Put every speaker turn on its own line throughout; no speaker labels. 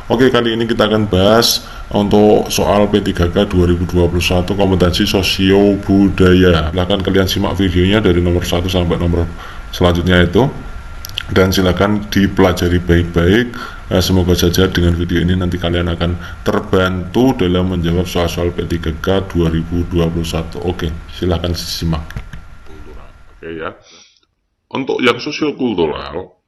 Oke, kali ini kita akan bahas untuk soal P3K 2021 kompetensi sosio budaya. Silahkan kalian simak videonya dari nomor 1 sampai nomor selanjutnya itu, dan silakan dipelajari baik-baik. Semoga saja dengan video ini nanti kalian akan terbantu dalam menjawab soal-soal P3K 2021. Oke, silakan simak. Oke ya. Untuk yang sosiokultural,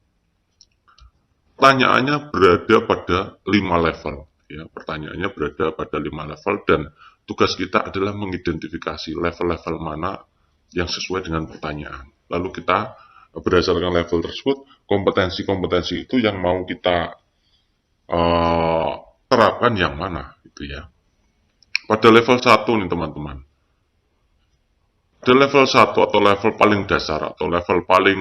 pertanyaannya berada pada 5 level. Ya, pertanyaannya berada pada 5 level dan tugas kita adalah mengidentifikasi level-level mana yang sesuai dengan pertanyaan. Lalu kita berdasarkan level tersebut, kompetensi-kompetensi itu yang mau kita terapkan yang mana, gitu ya. Pada level 1 nih teman-teman. Pada level 1 atau level paling dasar atau level paling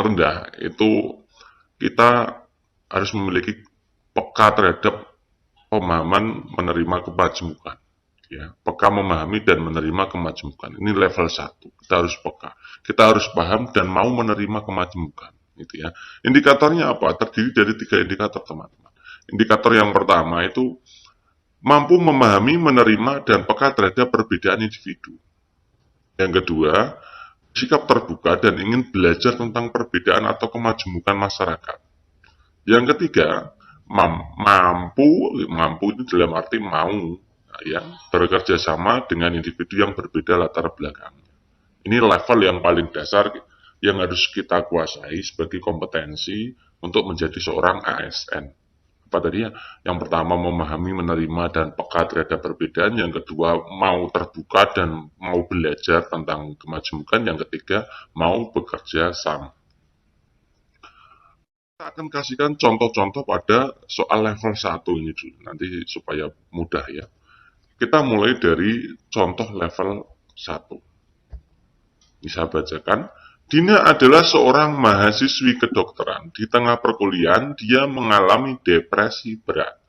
rendah itu kita harus memiliki peka terhadap pemahaman menerima kemajemukan. Ya, peka memahami dan menerima kemajemukan. Ini level 1. Kita harus peka. Kita harus paham dan mau menerima kemajemukan. Gitu ya. Indikatornya apa? Terdiri dari 3 indikator, teman-teman. Indikator yang pertama itu mampu memahami, menerima, dan peka terhadap perbedaan individu. Yang kedua, sikap terbuka dan ingin belajar tentang perbedaan atau kemajemukan masyarakat. Yang ketiga, mampu itu dalam arti mau, ya, bekerja sama dengan individu yang berbeda latar belakang. Ini level yang paling dasar yang harus kita kuasai sebagai kompetensi untuk menjadi seorang ASN. Apa tadi ya? Yang pertama memahami, menerima, dan peka terhadap perbedaan. Yang kedua mau terbuka dan mau belajar tentang kemajemukan. Yang ketiga mau bekerja sama. Kita akan kasihkan contoh-contoh pada soal level 1 ini dulu, nanti supaya mudah ya. Kita mulai dari contoh level 1. Bisa bacakan. Dina adalah seorang mahasiswi kedokteran. Di tengah perkuliahan, dia mengalami depresi berat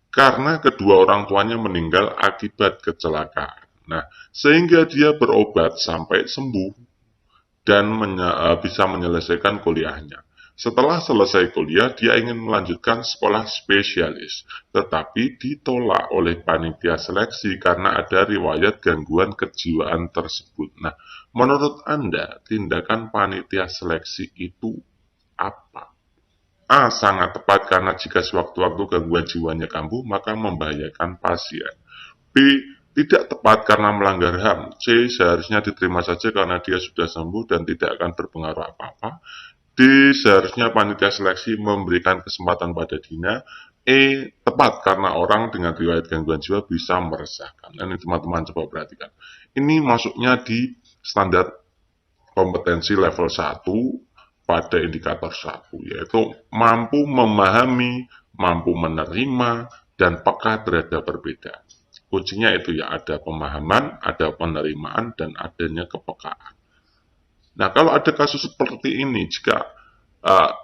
karena kedua orang tuanya meninggal akibat kecelakaan. Nah, sehingga dia berobat sampai sembuh dan bisa menyelesaikan kuliahnya. Setelah selesai kuliah, dia ingin melanjutkan sekolah spesialis, tetapi ditolak oleh panitia seleksi karena ada riwayat gangguan kejiwaan tersebut. Nah, menurut Anda, tindakan panitia seleksi itu apa? A. Sangat tepat karena jika sewaktu-waktu gangguan jiwanya kambuh, maka membahayakan pasien. B. Tidak tepat karena melanggar HAM. C. Seharusnya diterima saja karena dia sudah sembuh dan tidak akan berpengaruh apa-apa. D. Seharusnya panitia seleksi memberikan kesempatan pada Dina. E. Tepat karena orang dengan riwayat gangguan jiwa bisa meresahkan. Ini teman-teman coba perhatikan. Ini masuknya di standar kompetensi level 1 pada indikator 1, yaitu mampu memahami, mampu menerima, dan peka terhadap perbedaan. Kuncinya itu ya, ada pemahaman, ada penerimaan, dan adanya kepekaan. Nah, kalau ada kasus seperti ini, jika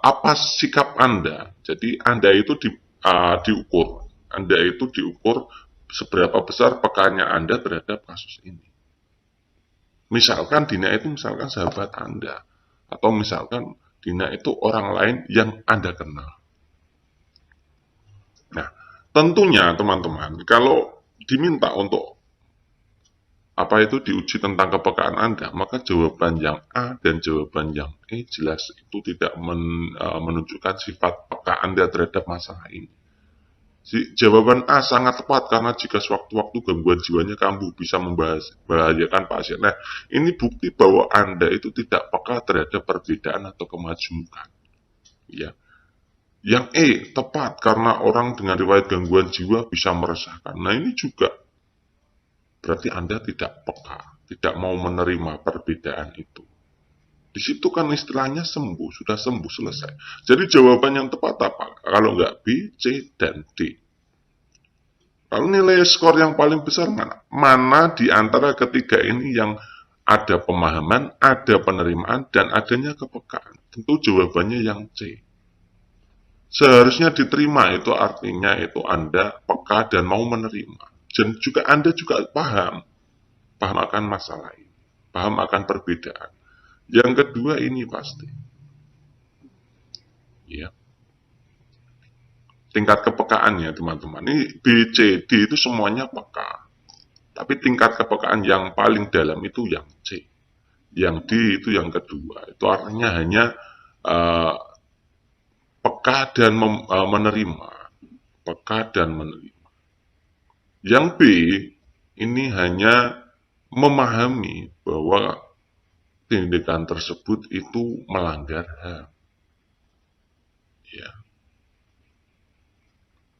apa sikap Anda? Jadi Anda itu diukur, Anda itu diukur seberapa besar pekanya Anda terhadap kasus ini. Misalkan Dina itu misalkan sahabat Anda, atau misalkan Dina itu orang lain yang Anda kenal. Nah, tentunya teman-teman, kalau diminta untuk diuji tentang kepekaan Anda, maka jawaban yang A dan jawaban yang E jelas itu tidak menunjukkan sifat peka Anda terhadap masalah ini. Jawaban A sangat tepat karena jika sewaktu-waktu gangguan jiwanya kambuh bisa membahayakan pasien. Nah, ini bukti bahwa Anda itu tidak peka terhadap perbedaan atau kemajemukan. Ya. Yang E tepat karena orang dengan riwayat gangguan jiwa bisa meresahkan. Nah, ini juga berarti Anda tidak peka, tidak mau menerima perbedaan itu. Di situ kan istilahnya sembuh, sudah sembuh, selesai. Jadi jawaban yang tepat apa? Kalau nggak B, C, dan D. Lalu nilai skor yang paling besar mana? Mana di antara ketiga ini yang ada pemahaman, ada penerimaan, dan adanya kepekaan? Tentu jawabannya yang C. Seharusnya diterima, itu artinya itu Anda peka dan mau menerima. Dan juga Anda juga paham akan masalah ini, paham akan perbedaan. Yang kedua ini pasti, ya, tingkat kepekaannya teman-teman. Ini B, C, D itu semuanya peka. Tapi tingkat kepekaan yang paling dalam itu yang C. Yang D itu yang kedua. Itu artinya hanya peka dan menerima. Peka dan menerima. Yang B ini hanya memahami bahwa tindakan tersebut itu melanggar HAM. Ya.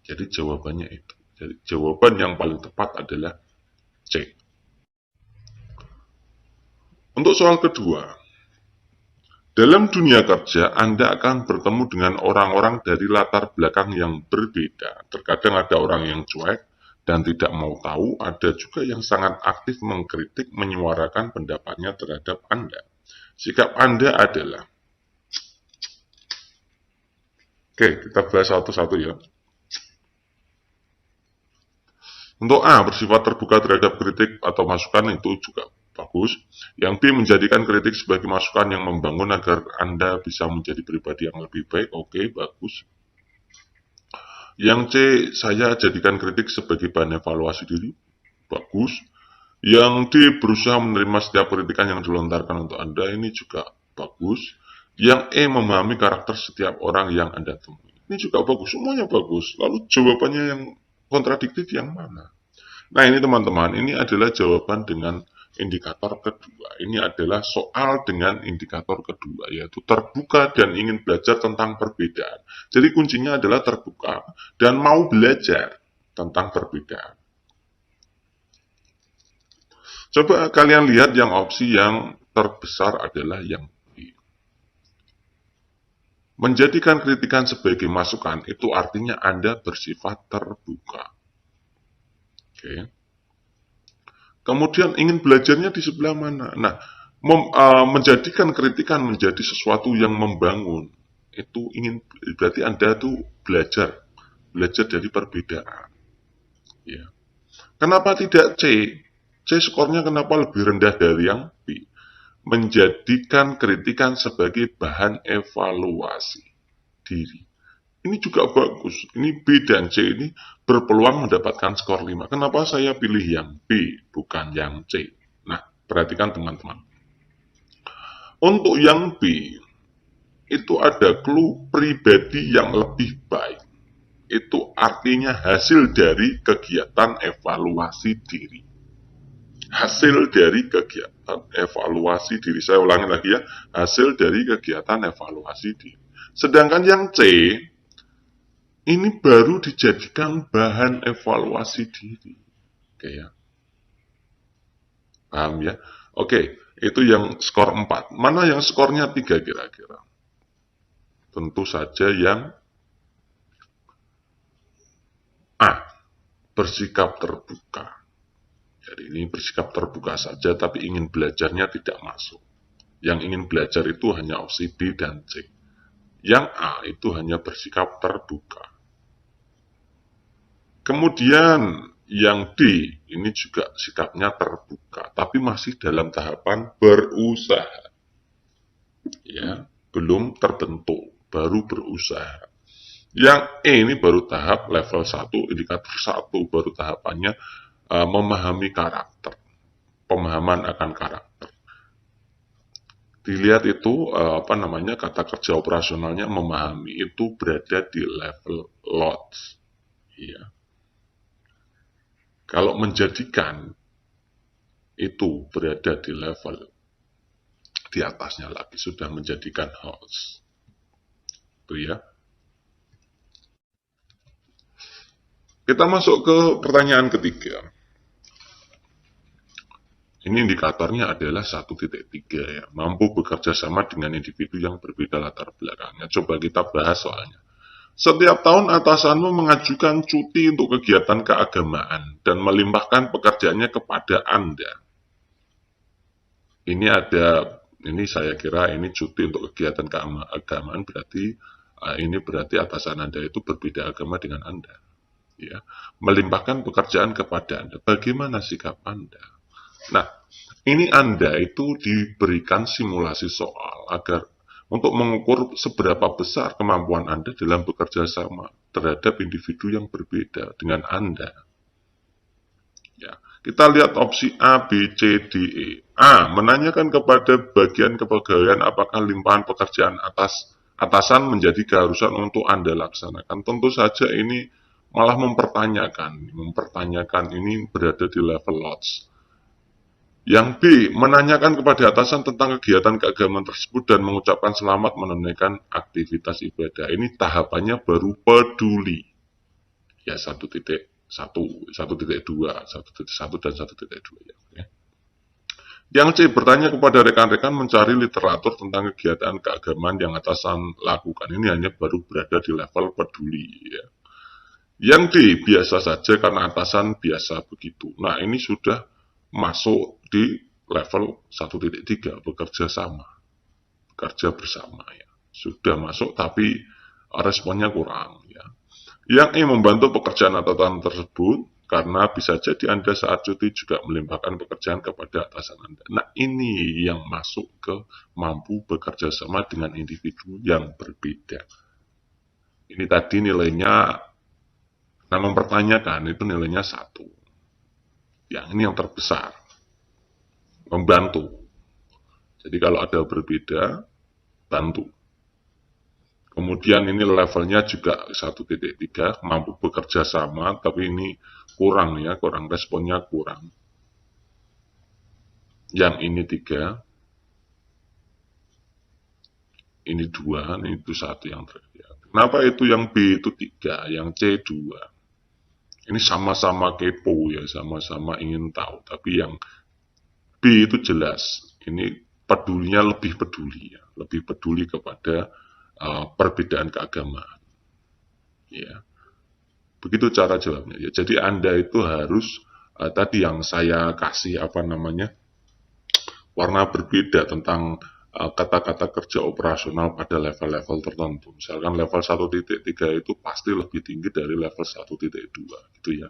Jadi jawabannya itu. Jadi jawaban yang paling tepat adalah C. Untuk soal kedua, dalam dunia kerja Anda akan bertemu dengan orang-orang dari latar belakang yang berbeda. Terkadang ada orang yang cuek dan tidak mau tahu, ada juga yang sangat aktif mengkritik, menyuarakan pendapatnya terhadap Anda. Sikap Anda adalah, oke, kita bahas satu-satu ya. Untuk A, bersifat terbuka terhadap kritik atau masukan itu juga bagus. Yang B, menjadikan kritik sebagai masukan yang membangun agar Anda bisa menjadi pribadi yang lebih baik. Oke, bagus. Yang C, saya jadikan kritik sebagai bahan evaluasi diri. Bagus. Yang D, berusaha menerima setiap kritikan yang dilontarkan untuk Anda. Ini juga bagus. Yang E, memahami karakter setiap orang yang Anda temui. Ini juga bagus. Semuanya bagus. Lalu jawabannya yang kontradiktif yang mana? Nah ini teman-teman, ini adalah jawaban dengan indikator kedua. Ini adalah soal dengan indikator kedua, yaitu terbuka dan ingin belajar tentang perbedaan. Jadi kuncinya adalah terbuka dan mau belajar tentang perbedaan. Coba kalian lihat yang opsi yang terbesar adalah yang B. Menjadikan kritikan sebagai masukan itu artinya Anda bersifat terbuka. Oke. Kemudian ingin belajarnya di sebelah mana? Nah, menjadikan kritikan menjadi sesuatu yang membangun itu berarti Anda tuh belajar dari perbedaan. Ya. Kenapa tidak C? C skornya kenapa lebih rendah dari yang B? Menjadikan kritikan sebagai bahan evaluasi diri. Ini juga bagus. Ini B dan C ini berpeluang mendapatkan skor 5. Kenapa saya pilih yang B, bukan yang C? Nah, perhatikan teman-teman. Untuk yang B, itu ada clue pribadi yang lebih baik. Itu artinya hasil dari kegiatan evaluasi diri. Hasil dari kegiatan evaluasi diri. Saya ulangi lagi ya. Hasil dari kegiatan evaluasi diri. Sedangkan yang C, ini baru dijadikan bahan evaluasi diri. Oke ya. Paham ya? Oke, itu yang skor 4. Mana yang skornya 3 kira-kira? Tentu saja yang A, bersikap terbuka. Jadi ini bersikap terbuka saja, tapi ingin belajarnya tidak masuk. Yang ingin belajar itu hanya opsi B dan C. Yang A itu hanya bersikap terbuka. Kemudian yang D, ini juga sikapnya terbuka, tapi masih dalam tahapan berusaha. Ya, belum terbentuk, baru berusaha. Yang E ini baru tahap level 1, indikator 1, baru tahapannya memahami karakter, pemahaman akan karakter. Dilihat itu kata kerja operasionalnya memahami itu berada di level lots. Ya. Kalau menjadikan itu berada di level di atasnya lagi, sudah menjadikan host. Itu ya. Kita masuk ke pertanyaan ketiga. Ini indikatornya adalah 1.3 ya. Mampu bekerja sama dengan individu yang berbeda latar belakangnya. Coba kita bahas soalnya. Setiap tahun atasanmu mengajukan cuti untuk kegiatan keagamaan dan melimpahkan pekerjaannya kepada Anda. Ini saya kira ini cuti untuk kegiatan keagamaan berarti ini berarti atasan Anda itu berbeda agama dengan Anda. Ya, melimpahkan pekerjaan kepada Anda. Bagaimana sikap Anda? Nah, ini Anda itu diberikan simulasi soal agar untuk mengukur seberapa besar kemampuan Anda dalam bekerja sama terhadap individu yang berbeda dengan Anda. Ya, kita lihat opsi A, B, C, D, E. A. Menanyakan kepada bagian kepegawaian apakah limpahan pekerjaan atasan menjadi keharusan untuk Anda laksanakan. Tentu saja ini malah mempertanyakan ini berada di level lots. Yang B, menanyakan kepada atasan tentang kegiatan keagamaan tersebut dan mengucapkan selamat menunaikan aktivitas ibadah. Ini tahapannya baru peduli. Ya, 1.1, 1.2, 1.1 dan 1.2 ya. Yang C, bertanya kepada rekan-rekan mencari literatur tentang kegiatan keagamaan yang atasan lakukan. Ini hanya baru berada di level peduli ya. Yang D, biasa saja karena atasan biasa begitu. Nah, ini sudah masuk di level 1.3, bekerja sama, bekerja bersama ya. Sudah masuk tapi responnya kurang ya. Yang E, membantu pekerjaan atasan tersebut karena bisa jadi Anda saat cuti juga melimpahkan pekerjaan kepada atasan Anda. Nah, ini yang masuk ke mampu bekerja sama dengan individu yang berbeda. Ini tadi nilainya, nah mempertanyakan itu nilainya 1. Yang ini yang terbesar. Membantu. Jadi kalau ada berbeda, bantu. Kemudian ini levelnya juga 1.3, mampu bekerja sama, tapi ini kurang ya, kurang responnya kurang. Yang ini 3, ini 2, ini itu 1 yang terakhir. Kenapa itu yang B itu 3, yang C 2? Ini sama-sama kepo ya, sama-sama ingin tahu, tapi yang B itu jelas, ini pedulinya lebih peduli ya, lebih peduli kepada perbedaan keagamaan. Ya, begitu cara jawabnya. Ya, jadi Anda itu harus tadi yang saya kasih warna berbeda tentang kata-kata kerja operasional pada level-level tertentu. Misalkan level 1.3 itu pasti lebih tinggi dari level 1.2 gitu ya.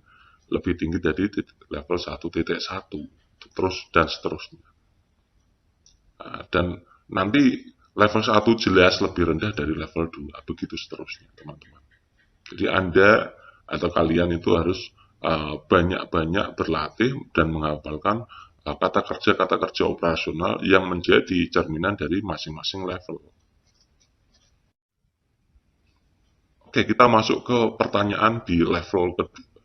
Lebih tinggi dari level 1.1 terus dan seterusnya. Dan nanti level 1 jelas lebih rendah dari level 2, begitu seterusnya teman-teman. Jadi Anda atau kalian itu harus banyak-banyak berlatih dan menghafalkan kata kerja operasional yang menjadi cerminan dari masing-masing level. Oke, kita masuk ke pertanyaan di level kedua.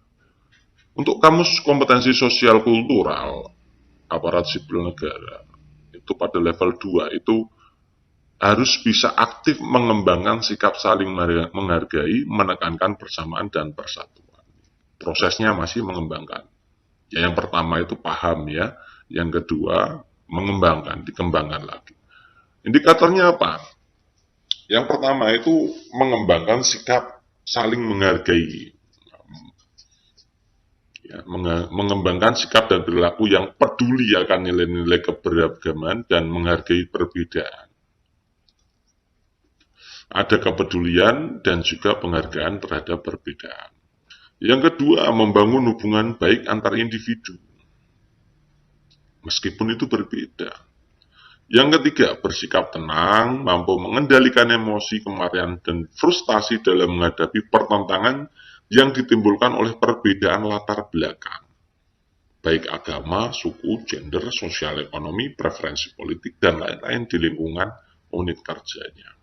Untuk kamus kompetensi sosial kultural aparat sipil negara, itu pada level 2 itu harus bisa aktif mengembangkan sikap saling menghargai, menekankan persamaan dan persatuan. Prosesnya masih mengembangkan. Ya, yang pertama itu paham ya, yang kedua mengembangkan, dikembangkan lagi. Indikatornya apa? Yang pertama itu mengembangkan sikap saling menghargai. Ya, mengembangkan sikap dan perilaku yang peduli akan nilai-nilai keberagaman dan menghargai perbedaan. Ada kepedulian dan juga penghargaan terhadap perbedaan. Yang kedua, membangun hubungan baik antar individu, meskipun itu berbeda. Yang ketiga, bersikap tenang, mampu mengendalikan emosi, kemarahan, dan frustasi dalam menghadapi pertentangan yang ditimbulkan oleh perbedaan latar belakang, baik agama, suku, gender, sosial ekonomi, preferensi politik, dan lain-lain di lingkungan unit kerjanya.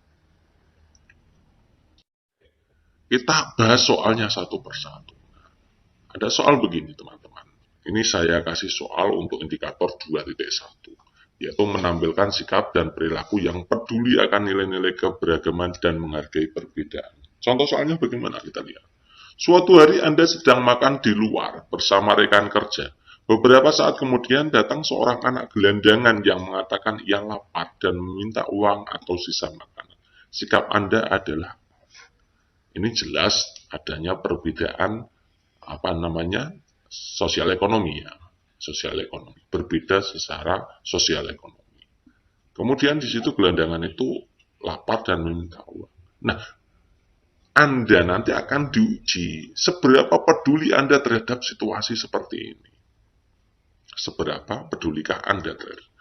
Kita bahas soalnya satu persatu. Ada soal begini teman-teman. Ini saya kasih soal untuk indikator 2.1, yaitu menampilkan sikap dan perilaku yang peduli akan nilai-nilai keberagaman dan menghargai perbedaan. Contoh soalnya bagaimana kita lihat. Suatu hari Anda sedang makan di luar bersama rekan kerja. Beberapa saat kemudian datang seorang anak gelandangan yang mengatakan ia lapar dan meminta uang atau sisa makanan. Sikap Anda adalah, ini jelas adanya perbedaan sosial ekonomi ya. Sosial ekonomi, berbeda secara sosial ekonomi. Kemudian di situ gelandangan itu lapar dan meminta uang. Nah, Anda nanti akan diuji seberapa peduli Anda terhadap situasi seperti ini. Seberapa pedulikah Anda terhadap?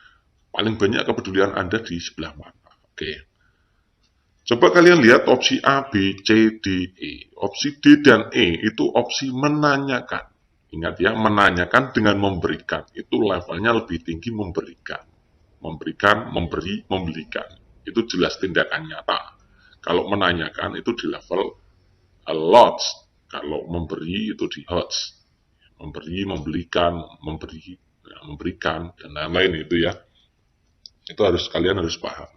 Paling banyak kepedulian Anda di sebelah mana? Oke. Coba kalian lihat opsi A, B, C, D, E. Opsi D dan E itu opsi menanyakan. Ingat ya, menanyakan dengan memberikan. Itu levelnya lebih tinggi memberikan. Memberikan, memberi, membelikan. Itu jelas tindakan nyata. Kalau menanyakan itu di level lots. Kalau memberi itu di HOTS. Memberi, membelikan, memberi, memberikan, dan lain-lain itu ya. Itu kalian harus paham.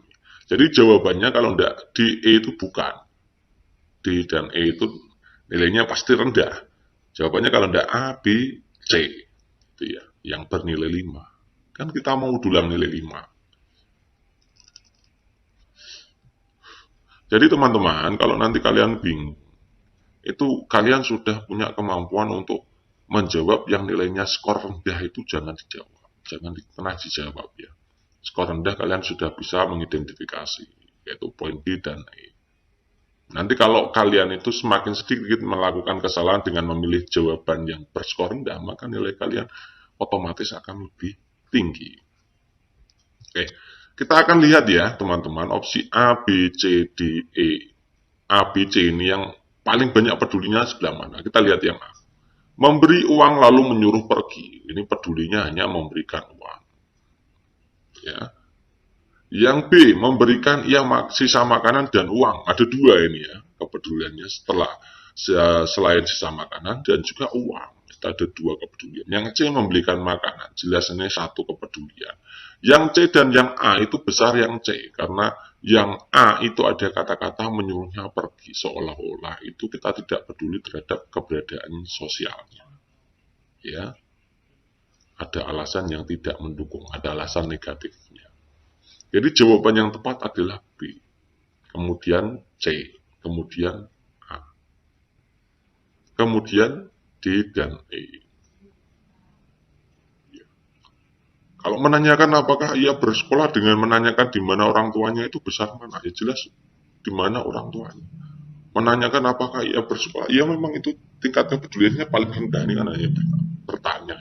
Jadi jawabannya kalau enggak D, E itu bukan. D dan E itu nilainya pasti rendah. Jawabannya kalau enggak A, B, C. Itu ya, yang bernilai 5. Kan kita mau dulang nilai 5. Jadi teman-teman, kalau nanti kalian bingung, itu kalian sudah punya kemampuan untuk menjawab yang nilainya skor rendah itu jangan dijawab. Jangan pernah dijawab ya. Skor rendah kalian sudah bisa mengidentifikasi, yaitu poin B dan E. Nanti kalau kalian itu semakin sedikit melakukan kesalahan dengan memilih jawaban yang berskor rendah, maka nilai kalian otomatis akan lebih tinggi. Oke, kita akan lihat ya teman-teman, opsi A, B, C, D, E. A, B, C ini yang paling banyak pedulinya sebelah mana? Kita lihat yang A. Memberi uang lalu menyuruh pergi. Ini pedulinya hanya memberikan uang. Ya. Yang B, memberikan ia sisa makanan dan uang. Ada dua ini ya, kepeduliannya selain sisa makanan dan juga uang. Kita ada dua kepedulian. Yang C, memberikan makanan. Jelas ini satu kepedulian. Yang C dan yang A itu besar yang C. Karena yang A itu ada kata-kata menyuruhnya pergi. Seolah-olah itu kita tidak peduli terhadap keberadaan sosialnya. Ya, ada alasan yang tidak mendukung, ada alasan negatifnya. Jadi jawaban yang tepat adalah B, kemudian C, kemudian A, kemudian D dan E. Ya. Kalau menanyakan apakah ia bersekolah dengan menanyakan di mana orang tuanya itu besar mana, ya jelas di mana orang tuanya. Menanyakan apakah ia bersekolah, ya memang itu tingkat kepeduliannya paling rendah ini kan hanya bertanya.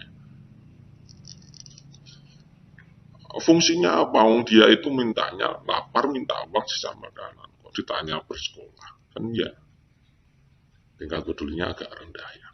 Fungsinya apa? Dia itu mintanya lapar, minta uang, sisa makanan. Kok ditanya bersekolah? Kan ya, tingkat pedulinya agak rendah ya.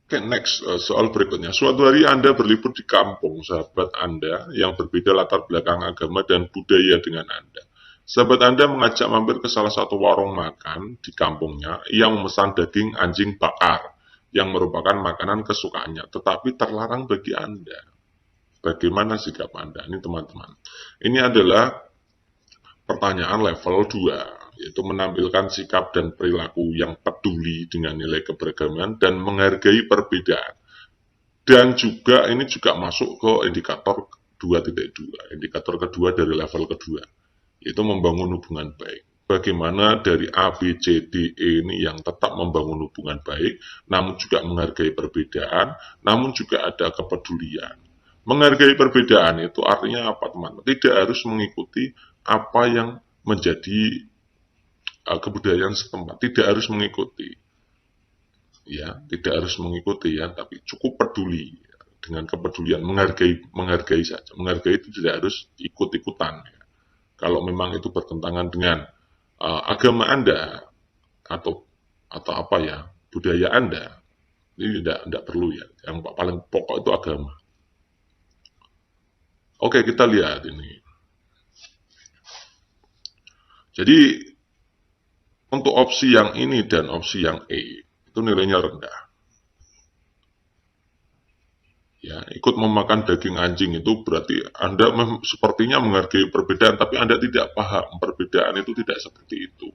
Oke, next, soal berikutnya. Suatu hari Anda berlibur di kampung sahabat Anda yang berbeda latar belakang agama dan budaya dengan Anda. Sahabat Anda mengajak mampir ke salah satu warung makan di kampungnya yang memesan daging anjing bakar yang merupakan makanan kesukaannya, tetapi terlarang bagi Anda. Bagaimana sikap Anda? Ini teman-teman. Ini adalah pertanyaan level 2, yaitu menampilkan sikap dan perilaku yang peduli dengan nilai keberagaman dan menghargai perbedaan. Dan juga ini juga masuk ke indikator 2.2, indikator kedua dari level kedua, yaitu membangun hubungan baik. Bagaimana dari A, B, C, D, E ini yang tetap membangun hubungan baik, namun juga menghargai perbedaan, namun juga ada kepedulian. Menghargai perbedaan itu artinya apa teman-teman? Tidak harus mengikuti apa yang menjadi kebudayaan setempat. Tidak harus mengikuti. Ya, tidak harus mengikuti ya, tapi cukup peduli dengan kepedulian, menghargai saja. Menghargai itu tidak harus ikut-ikutan. Ya. Kalau memang itu bertentangan dengan agama Anda atau apa ya, budaya Anda, ini tidak perlu ya. Yang paling pokok itu agama. Oke, kita lihat ini. Jadi, untuk opsi yang ini dan opsi yang E, itu nilainya rendah. Ya, ikut memakan daging anjing itu berarti Anda sepertinya menghargai perbedaan, tapi Anda tidak paham perbedaan itu tidak seperti itu.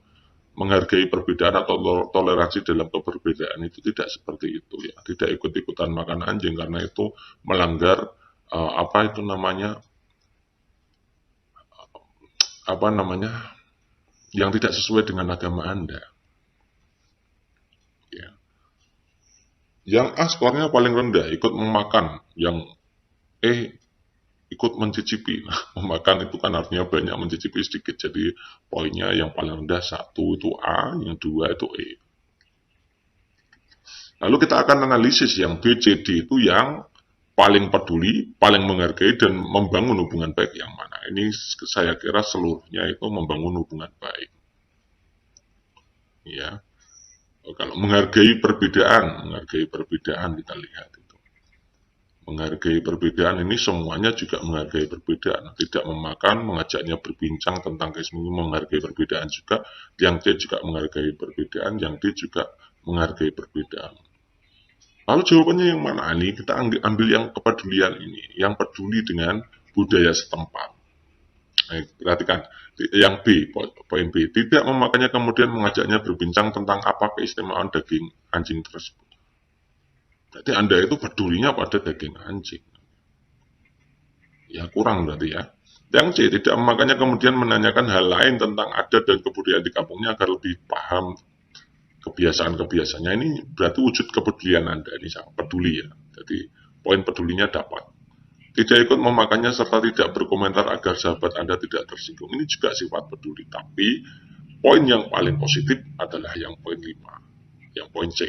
Menghargai perbedaan atau toleransi dalam keberbedaan itu tidak seperti itu ya. Tidak ikut-ikutan makan anjing karena itu melanggar yang tidak sesuai dengan agama Anda. Ya. Yang A skornya paling rendah, ikut memakan. Yang E ikut mencicipi. Memakan itu kan artinya banyak, mencicipi sedikit. Jadi poinnya yang paling rendah 1 itu A, yang 2 itu E. Lalu kita akan analisis yang B, C, D itu yang paling peduli, paling menghargai, dan membangun hubungan baik yang mana. Ini saya kira seluruhnya itu membangun hubungan baik. Ya, kalau menghargai perbedaan kita lihat itu. Menghargai perbedaan ini semuanya juga menghargai perbedaan. Tidak memakan, mengajaknya berbincang tentang keistimewaan, menghargai perbedaan juga. Yang D juga menghargai perbedaan, yang D juga menghargai perbedaan. Lalu jawabannya yang mana? Ini kita ambil yang kepedulian ini, yang peduli dengan budaya setempat. Perhatikan, yang B, poin B, tidak memakannya kemudian mengajaknya berbincang tentang apa keistimewaan daging anjing tersebut. Berarti Anda itu pedulinya pada daging anjing. Ya kurang berarti ya. Yang C, tidak memakannya kemudian menanyakan hal lain tentang adat dan kebudayaan di kampungnya agar lebih paham kebiasaan-kebiasaannya. Ini berarti wujud kepedulian Anda, ini sangat peduli ya. Jadi poin pedulinya dapat. Tidak ikut memakannya serta tidak berkomentar agar sahabat Anda tidak tersinggung. Ini juga sifat peduli. Tapi poin yang paling positif adalah yang poin 5, yang poin C.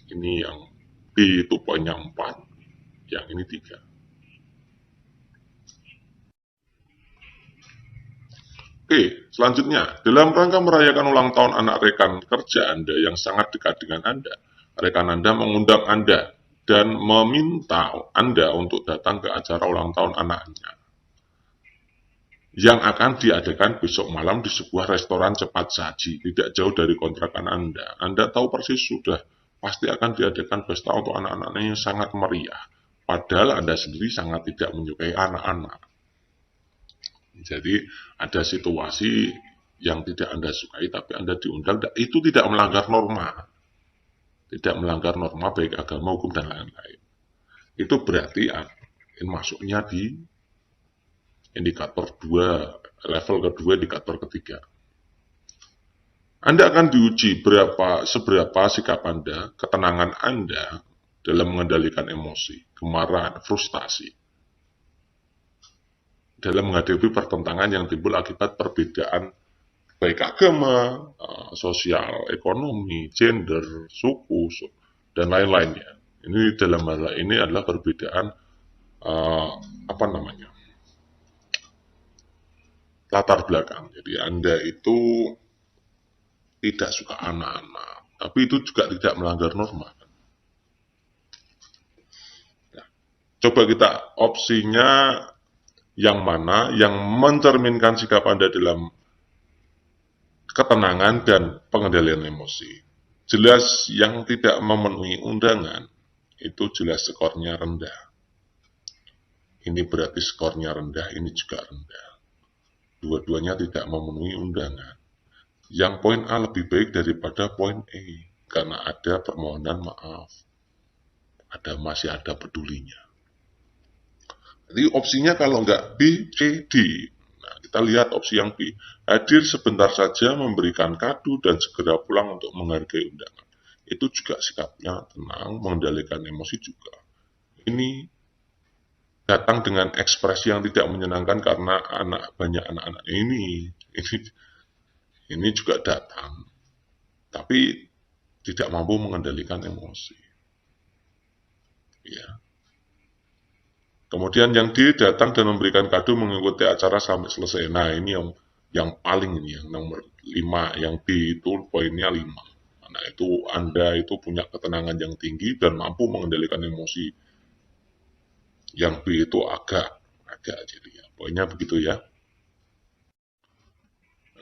Ini yang B itu poin yang 4, yang ini 3. Oke, selanjutnya, dalam rangka merayakan ulang tahun anak rekan kerja Anda yang sangat dekat dengan Anda, rekan Anda mengundang Anda dan meminta Anda untuk datang ke acara ulang tahun anaknya yang akan diadakan besok malam di sebuah restoran cepat saji, tidak jauh dari kontrakan Anda. Anda tahu persis sudah pasti akan diadakan pesta untuk anak-anaknya yang sangat meriah, padahal Anda sendiri sangat tidak menyukai anak-anak. Jadi ada situasi yang tidak Anda sukai tapi Anda diundang, itu tidak melanggar norma. Tidak melanggar norma baik agama, hukum, dan lain-lain. Itu berarti masuknya di indikator 2, level kedua, indikator ketiga. Anda akan diuji seberapa sikap Anda, ketenangan Anda dalam mengendalikan emosi, kemarahan, frustasi, dalam menghadapi pertentangan yang timbul akibat perbedaan baik agama, sosial, ekonomi, gender, suku, dan lain-lainnya. Ini dalam hal ini adalah perbedaan latar belakang. Jadi Anda itu tidak suka anak-anak, tapi itu juga tidak melanggar norma. Nah, coba kita opsinya yang mana yang mencerminkan sikap Anda dalam ketenangan dan pengendalian emosi. Jelas yang tidak memenuhi undangan itu jelas skornya rendah. Ini berarti skornya rendah, ini juga rendah. Dua-duanya tidak memenuhi undangan. Yang poin A lebih baik daripada poin E karena ada permohonan maaf. Masih ada pedulinya. Jadi opsinya kalau nggak B, C, D. Nah, kita lihat opsi yang B. Hadir sebentar saja, memberikan kado, dan segera pulang untuk menghargai undangan. Itu juga sikapnya tenang, mengendalikan emosi juga. Ini datang dengan ekspresi yang tidak menyenangkan karena banyak anak-anak ini juga datang. Tapi tidak mampu mengendalikan emosi. Ya. Kemudian yang D datang dan memberikan kado mengikuti acara sampai selesai. Nah ini yang paling ini, yang nomor 5, yang B itu poinnya 5. Nah itu Anda itu punya ketenangan yang tinggi dan mampu mengendalikan emosi. Yang B itu agak jadi ya. Poinnya begitu ya.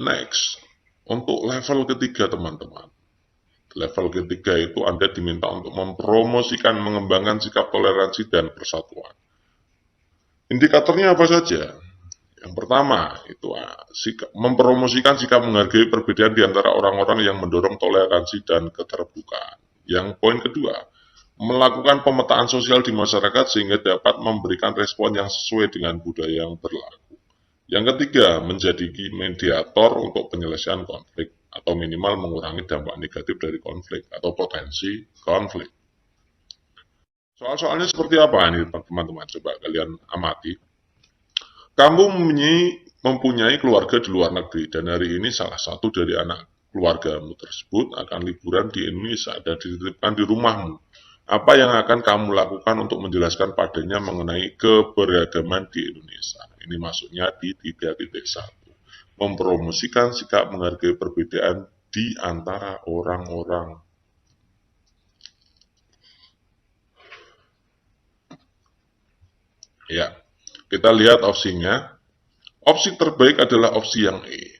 Next, untuk level ketiga teman-teman. Level ketiga itu Anda diminta untuk mempromosikan, mengembangkan sikap toleransi dan persatuan. Indikatornya apa saja? Yang pertama, itu mempromosikan sikap menghargai perbedaan di antara orang-orang yang mendorong toleransi dan keterbukaan. Yang poin kedua, melakukan pemetaan sosial di masyarakat sehingga dapat memberikan respon yang sesuai dengan budaya yang berlaku. Yang ketiga, menjadi mediator untuk penyelesaian konflik atau minimal mengurangi dampak negatif dari konflik atau potensi konflik. Soal-soalnya seperti apa ini teman-teman? Coba kalian amati. Kamu mempunyai keluarga di luar negeri dan hari ini salah satu dari anak keluargamu tersebut akan liburan di Indonesia dan dititipkan di rumahmu. Apa yang akan kamu lakukan untuk menjelaskan padanya mengenai keberagaman di Indonesia? Ini masuknya di 3.1. Mempromosikan sikap menghargai perbedaan di antara orang-orang. Ya, kita lihat opsinya. Opsi terbaik adalah opsi yang E.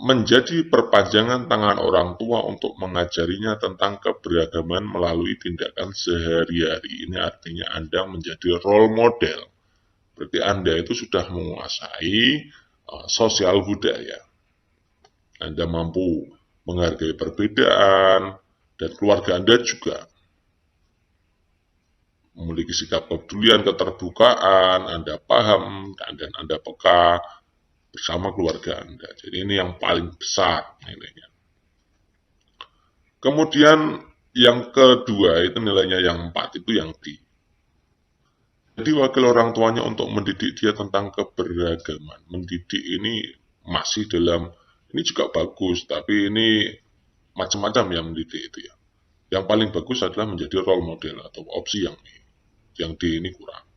Menjadi perpanjangan tangan orang tua untuk mengajarinya tentang keberagaman melalui tindakan sehari-hari. Ini artinya Anda menjadi role model. Berarti Anda itu sudah menguasai sosial budaya. Anda mampu menghargai perbedaan, dan keluarga Anda juga memiliki sikap kepedulian, keterbukaan, Anda paham, dan Anda peka bersama keluarga Anda. Jadi ini yang paling besar nilainya. Kemudian yang kedua itu nilainya yang 4, itu yang D. Jadi wakil orang tuanya untuk mendidik dia tentang keberagaman. Mendidik ini masih dalam, ini juga bagus, tapi ini macam-macam yang mendidik itu ya. Yang paling bagus adalah menjadi role model atau opsi yang E. Yang D ini kurang.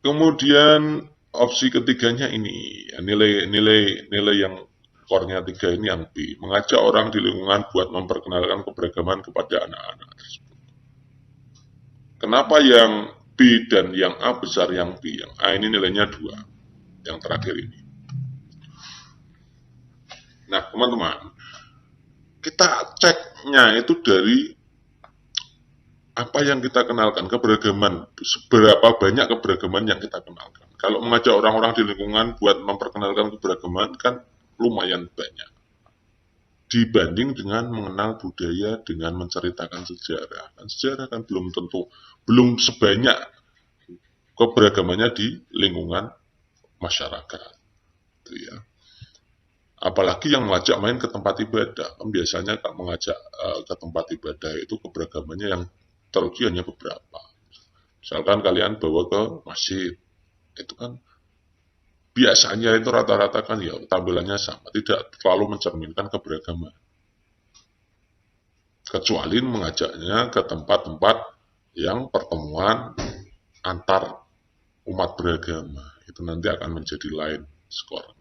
Kemudian opsi ketiganya ini, nilai yang core-nya 3 ini yang B. Mengajak orang di lingkungan buat memperkenalkan keberagaman kepada anak-anak. Kenapa yang B dan yang A besar yang B? Yang A ini nilainya 2. Yang terakhir ini. Nah, teman-teman, kita ceknya itu dari apa yang kita kenalkan, keberagaman, seberapa banyak keberagaman yang kita kenalkan. Kalau mengajak orang-orang di lingkungan buat memperkenalkan keberagaman kan lumayan banyak. Dibanding dengan mengenal budaya dengan menceritakan sejarah. Dan sejarah kan belum sebanyak keberagamannya di lingkungan masyarakat. Gitu ya. Apalagi yang mengajak main ke tempat ibadah. Kan biasanya kan mengajak ke tempat ibadah itu keberagamannya yang teruji hanya beberapa. Misalkan kalian bawa ke masjid, itu kan biasanya itu rata-rata kan ya tampilannya sama, tidak terlalu mencerminkan keberagaman. Kecuali mengajaknya ke tempat-tempat yang pertemuan antar umat beragama, itu nanti akan menjadi lain skor.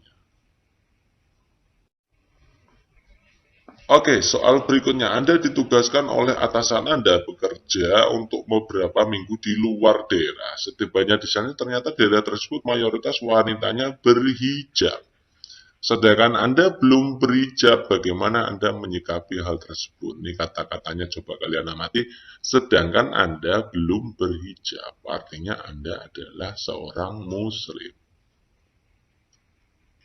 Oke, soal berikutnya. Anda ditugaskan oleh atasan Anda bekerja untuk beberapa minggu di luar daerah. Setibanya di sana ternyata daerah tersebut mayoritas wanitanya berhijab. Sedangkan Anda belum berhijab, bagaimana Anda menyikapi hal tersebut? Ini kata-katanya coba kalian amati. Sedangkan Anda belum berhijab, artinya Anda adalah seorang muslim.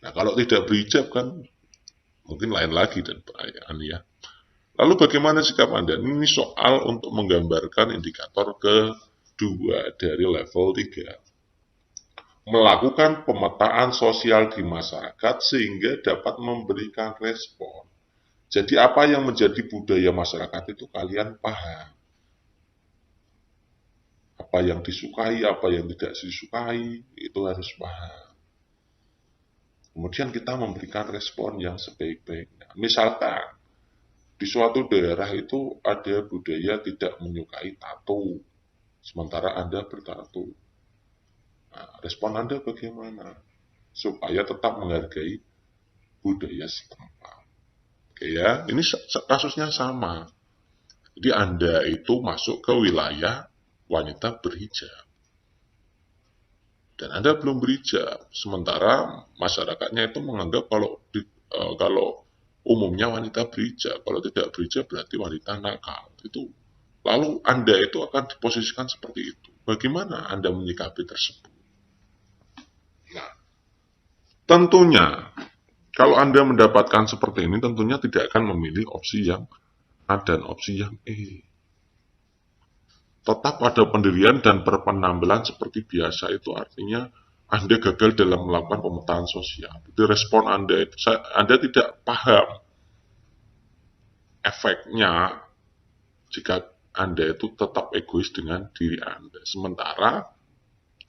Nah, kalau tidak berhijab kan mungkin lain lagi dan perayaan ya. Lalu bagaimana sikap Anda? Ini soal untuk menggambarkan indikator kedua dari level 3. Melakukan pemetaan sosial di masyarakat sehingga dapat memberikan respon. Jadi apa yang menjadi budaya masyarakat itu kalian paham. Apa yang disukai, apa yang tidak disukai, itu harus paham. Kemudian kita memberikan respon yang sebaik-baiknya. Misalkan, di suatu daerah itu ada budaya tidak menyukai tato, sementara Anda bertato. Nah, respon Anda bagaimana? Supaya tetap menghargai budaya setempat. Oke ya, ini kasusnya sama. Jadi Anda itu masuk ke wilayah wanita berhijab. Dan Anda belum berhijab, sementara masyarakatnya itu menganggap kalau umumnya wanita berhijab, kalau tidak berhijab berarti wanita nakal. Itu lalu Anda itu akan diposisikan seperti itu. Bagaimana Anda menyikapi tersebut? Nah, tentunya kalau Anda mendapatkan seperti ini, tentunya tidak akan memilih opsi yang A dan opsi yang E. Tetap ada pendirian dan berpenampilan seperti biasa, itu artinya Anda gagal dalam melakukan pemetaan sosial. Jadi respon Anda itu, Anda tidak paham efeknya jika Anda itu tetap egois dengan diri Anda. Sementara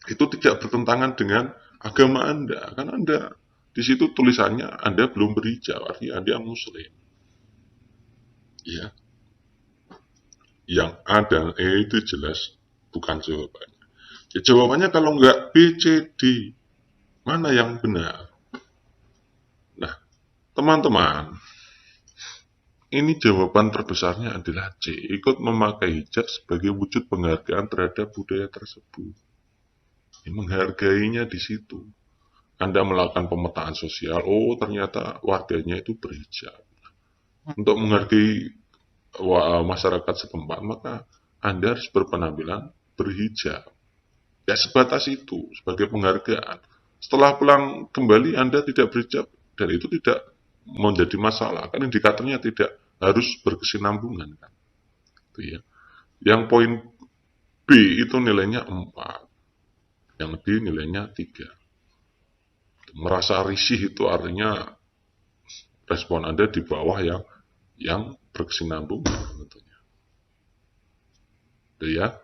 itu tidak bertentangan dengan agama Anda. Kan Anda, di situ tulisannya Anda belum berhijab, artinya Anda muslim. Ya, yang A dan E itu jelas bukan jawabannya. Ya, jawabannya kalau nggak B, C, D, mana yang benar? Nah, teman-teman, ini jawaban terbesarnya adalah C. Ikut memakai hijab sebagai wujud penghargaan terhadap budaya tersebut. Menghargainya di situ. Anda melakukan pemetaan sosial, oh ternyata warganya itu berhijab. Untuk menghargai masyarakat setempat, maka Anda harus berpenampilan berhijab. Ya sebatas itu, sebagai penghargaan. Setelah pulang kembali Anda tidak berhijab, dan itu tidak menjadi masalah. Kan indikatornya tidak harus berkesinambungan. Kan? Itu ya. Yang poin B itu nilainya 4. Yang D nilainya 3. Merasa risih itu artinya respon Anda di bawah yang berkesinambungan tentunya. Itu ya.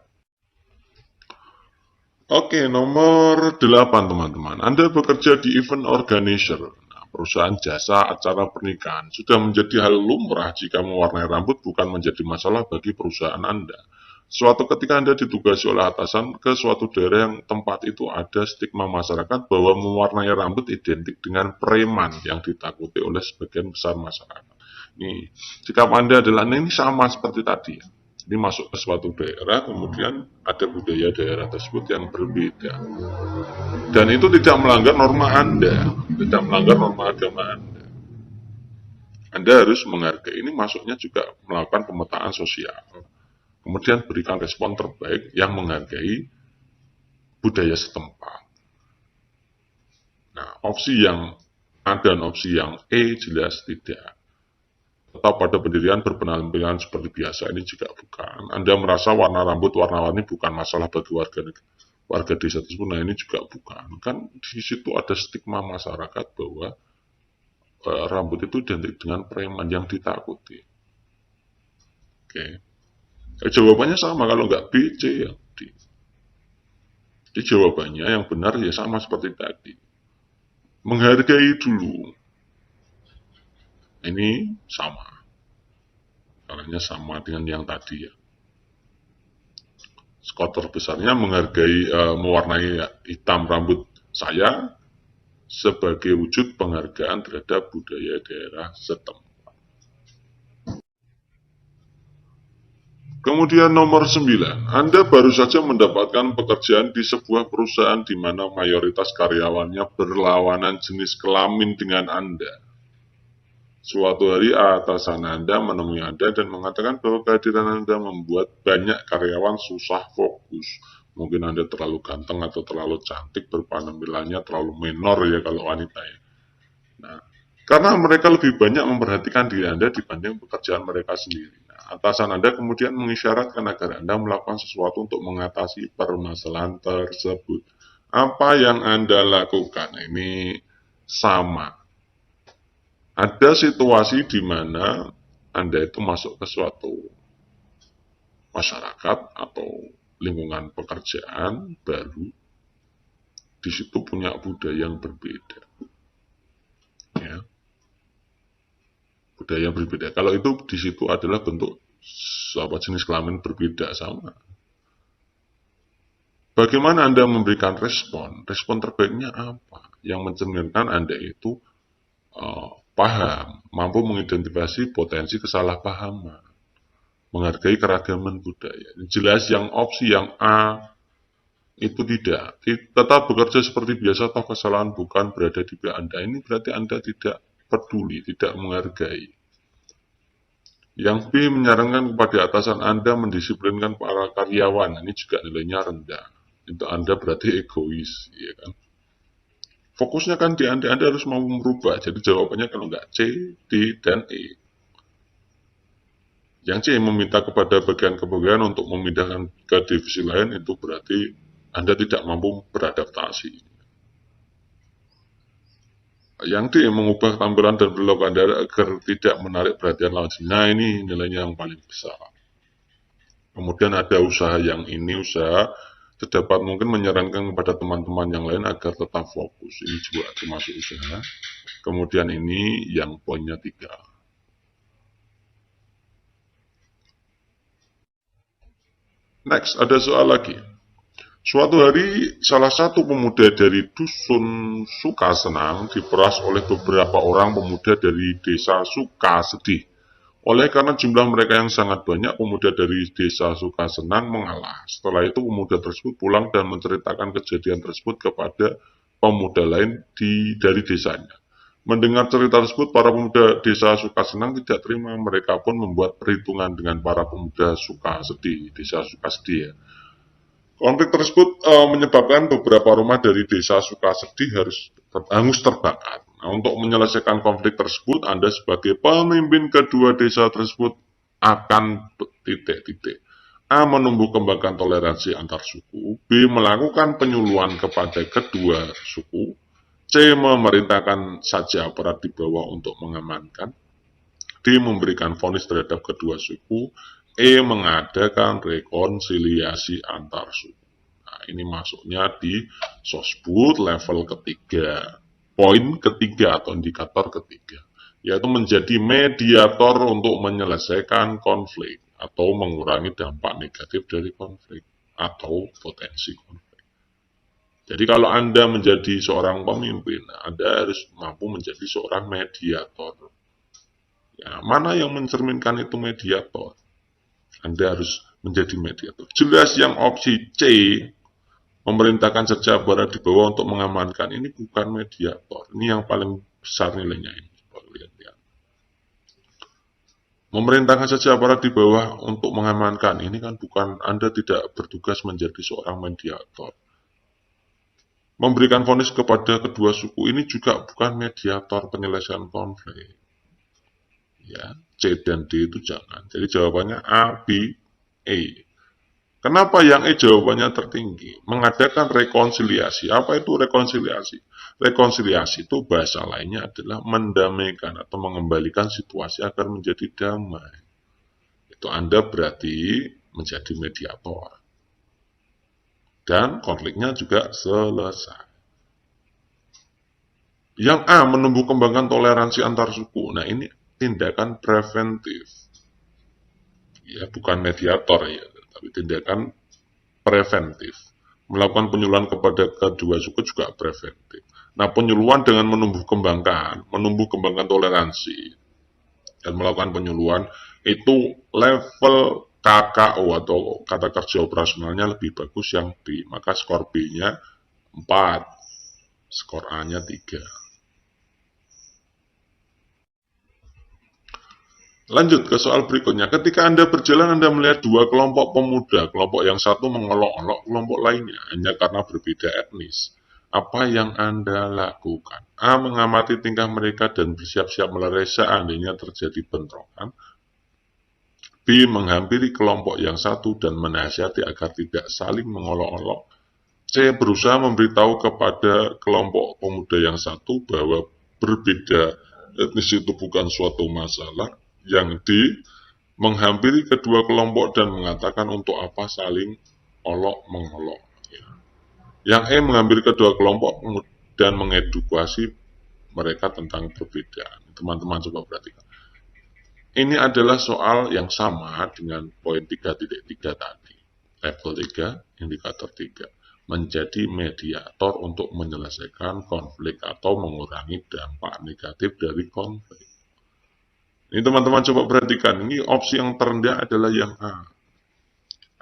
Oke, nomor 8 teman-teman. Anda bekerja di event organizer. Nah, perusahaan jasa acara pernikahan. Sudah menjadi hal lumrah jika mewarnai rambut bukan menjadi masalah bagi perusahaan Anda. Suatu ketika Anda ditugasi oleh atasan ke suatu daerah yang tempat itu ada stigma masyarakat bahwa mewarnai rambut identik dengan preman yang ditakuti oleh sebagian besar masyarakat. Nih, sikap Anda adalah ini sama seperti tadi ya. Ini masuk ke suatu daerah, kemudian ada budaya daerah tersebut yang berbeda. Dan itu tidak melanggar norma Anda, tidak melanggar norma agama Anda. Anda harus menghargai, ini masuknya juga melakukan pemetaan sosial. Kemudian berikan respon terbaik yang menghargai budaya setempat. Nah, opsi yang A dan opsi yang E jelas tidak. Tetap pada pendirian berpenampilan seperti biasa, ini juga bukan. Anda merasa warna rambut warna-warni bukan masalah bagi warga desa tersebut, nah ini juga bukan. Kan di situ ada stigma masyarakat bahwa rambut itu identik dengan preman yang ditakuti. Oke. Jawabannya sama, kalau nggak B, C ya D. Jadi jawabannya yang benar ya sama seperti tadi. Menghargai dulu. Ini sama. Caranya sama dengan yang tadi ya. Skor terbesarnya menghargai, mewarnai hitam rambut saya sebagai wujud penghargaan terhadap budaya daerah setempat. Kemudian nomor 9, Anda baru saja mendapatkan pekerjaan di sebuah perusahaan di mana mayoritas karyawannya berlawanan jenis kelamin dengan Anda. Suatu hari atasan Anda menemui Anda dan mengatakan bahwa kehadiran Anda membuat banyak karyawan susah fokus. Mungkin Anda terlalu ganteng atau terlalu cantik, berpenampilannya terlalu menor ya kalau wanita ya. Nah, karena mereka lebih banyak memperhatikan diri Anda dibanding pekerjaan mereka sendiri. Atasan Anda kemudian mengisyaratkan agar Anda melakukan sesuatu untuk mengatasi permasalahan tersebut. Apa yang Anda lakukan? Ini sama. Ada situasi di mana Anda itu masuk ke suatu masyarakat atau lingkungan pekerjaan baru, di situ punya budaya yang berbeda. Ya. Budaya yang berbeda. Kalau itu di situ adalah bentuk jenis kelamin berbeda sama. Bagaimana Anda memberikan respon? Respon terbaiknya apa? Yang mencerminkan Anda itu paham, mampu mengidentifikasi potensi kesalahpahaman, menghargai keragaman budaya. Jelas yang opsi yang A itu tidak. Tetap bekerja seperti biasa, toh kesalahan bukan berada di pihak Anda. Ini berarti Anda tidak peduli, tidak menghargai. Yang B menyarankan kepada atasan Anda mendisiplinkan para karyawan. Ini juga nilainya rendah. Itu Anda berarti egois, ya kan? Fokusnya kan di Anda harus mau merubah. Jadi jawabannya kalau nggak C, D, dan E. Yang C meminta kepada bagian kepegawaian untuk memindahkan ke divisi lain, itu berarti Anda tidak mampu beradaptasi. Yang D mengubah tampilan dan perilaku Anda agar tidak menarik perhatian lawan jenis. Nah, ini nilainya yang paling besar. Kemudian ada usaha yang ini, usaha sedapat mungkin menyarankan kepada teman-teman yang lain agar tetap fokus. Ini juga termasuk usaha. Kemudian ini yang poinnya 3. Next, ada soal lagi. Suatu hari, salah satu pemuda dari dusun Sukasenang diperas oleh beberapa orang pemuda dari desa Sukasedih. Oleh karena jumlah mereka yang sangat banyak, pemuda dari desa Sukasenang mengalah. Setelah itu, pemuda tersebut pulang dan menceritakan kejadian tersebut kepada pemuda lain dari desanya. Mendengar cerita tersebut, para pemuda desa Sukasenang tidak terima. Mereka pun membuat perhitungan dengan para pemuda Sukasedih, desa Sukasedih ya. Konflik tersebut menyebabkan beberapa rumah dari desa Sukasedih hangus terbakar. Nah, untuk menyelesaikan konflik tersebut, Anda sebagai pemimpin kedua desa tersebut akan titik-titik. A. Menumbuh kembangkan toleransi antar suku. B. Melakukan penyuluhan kepada kedua suku. C. Memerintahkan saja aparat di bawah untuk mengamankan. D. Memberikan vonis terhadap kedua suku. E. Mengadakan rekonsiliasi antar suku. Nah, ini masuknya di sosbud level ketiga. Poin ketiga atau indikator ketiga, yaitu menjadi mediator untuk menyelesaikan konflik atau mengurangi dampak negatif dari konflik atau potensi konflik. Jadi kalau Anda menjadi seorang pemimpin, Anda harus mampu menjadi seorang mediator. Ya, mana yang mencerminkan itu mediator? Anda harus menjadi mediator. Jelas yang opsi C, memerintahkan saja aparat di bawah untuk mengamankan, ini bukan mediator. Ini yang paling besar nilainya ini. Lihat. Memerintahkan saja aparat di bawah untuk mengamankan, ini kan bukan, Anda tidak bertugas menjadi seorang mediator. Memberikan vonis kepada kedua suku ini juga bukan mediator penyelesaian konflik. Ya, C dan D itu jangan. Jadi jawabannya A, B, E. Kenapa yang E jawabannya tertinggi? Mengadakan rekonsiliasi. Apa itu rekonsiliasi? Rekonsiliasi itu bahasa lainnya adalah mendamaikan atau mengembalikan situasi agar menjadi damai. Itu Anda berarti menjadi mediator. Dan konfliknya juga selesai. Yang A, menumbuh kembangkan toleransi antar suku. Nah, ini tindakan preventif. Ya, bukan mediator ya, tapi tindakan preventif. Melakukan penyuluhan kepada kedua suku juga preventif. Nah, penyuluhan dengan menumbuh kembangkan toleransi dan melakukan penyuluhan itu level KKO atau kata kerja operasionalnya lebih bagus yang B. Maka skor B-nya 4, skor A-nya 3. Lanjut ke soal berikutnya. Ketika Anda berjalan, Anda melihat dua kelompok pemuda. Kelompok yang satu mengolok-olok kelompok lainnya hanya karena berbeda etnis. Apa yang Anda lakukan? A. Mengamati tingkah mereka dan bersiap-siap melerai seandainya terjadi bentrokan. B. Menghampiri kelompok yang satu dan menasihati agar tidak saling mengolok-olok. C. Berusaha memberitahu kepada kelompok pemuda yang satu bahwa berbeda etnis itu bukan suatu masalah. Yang D. Menghampiri kedua kelompok dan mengatakan untuk apa saling olok-mengolok. Yang E. Menghampiri kedua kelompok dan mengedukasi mereka tentang perbedaan. Teman-teman coba perhatikan. Ini adalah soal yang sama dengan poin 3.3 tadi. Level 3, indikator 3. Menjadi mediator untuk menyelesaikan konflik atau mengurangi dampak negatif dari konflik. Ini teman-teman coba perhatikan, ini opsi yang terendah adalah yang A.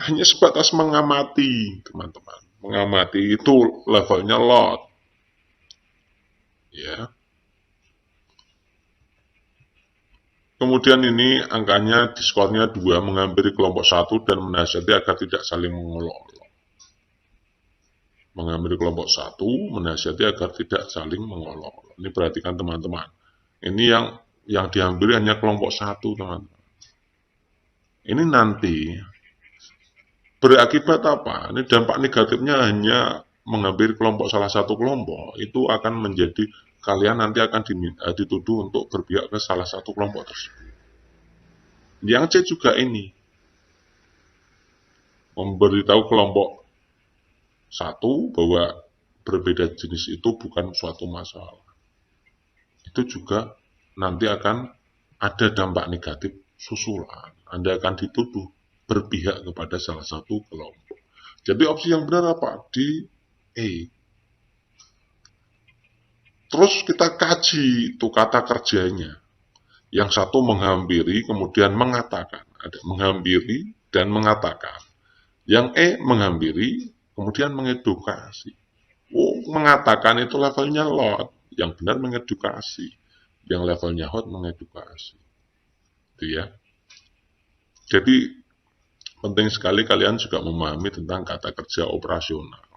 Hanya sebatas mengamati, teman-teman. Mengamati itu levelnya lot. Ya. Kemudian ini angkanya di skornya 2, menghampiri kelompok 1 dan menasihati agar tidak saling mengolok-olok. Menghampiri kelompok 1, menasihati agar tidak saling mengolok-olok. Ini perhatikan teman-teman. Ini yang dihampiri hanya kelompok 1, teman-teman. Ini nanti berakibat apa? Ini dampak negatifnya hanya menghampiri kelompok salah satu kelompok. Itu akan menjadi kalian nanti akan dituduh untuk berpihak ke salah satu kelompok tersebut. Yang C juga ini, memberitahu kelompok satu bahwa berbeda jenis itu bukan suatu masalah. Itu juga nanti akan ada dampak negatif susulan. Anda akan dituduh berpihak kepada salah satu kelompok. Jadi opsi yang benar apa? D, E. Terus kita kaji itu kata kerjanya. Yang satu menghampiri, kemudian mengatakan. Ada menghampiri dan mengatakan. Yang E menghampiri, kemudian mengedukasi. Oh, mengatakan itu levelnya lot. Yang benar mengedukasi. Yang levelnya hot mengedukasi. Itu ya. Jadi, penting sekali kalian juga memahami tentang kata kerja operasional.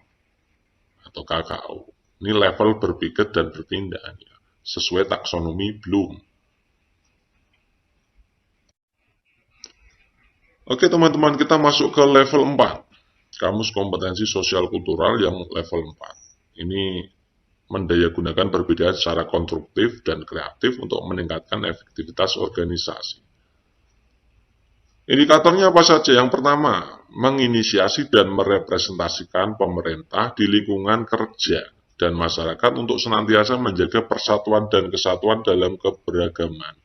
Atau KKO. Ini level berpikir dan bertindak. Ya. Sesuai taksonomi Bloom. Oke teman-teman, kita masuk ke level 4. Kamus kompetensi sosial kultural yang level 4. Ini mendayagunakan perbedaan secara konstruktif dan kreatif untuk meningkatkan efektivitas organisasi. Indikatornya apa saja? Yang pertama, menginisiasi dan merepresentasikan pemerintah di lingkungan kerja dan masyarakat untuk senantiasa menjaga persatuan dan kesatuan dalam keberagaman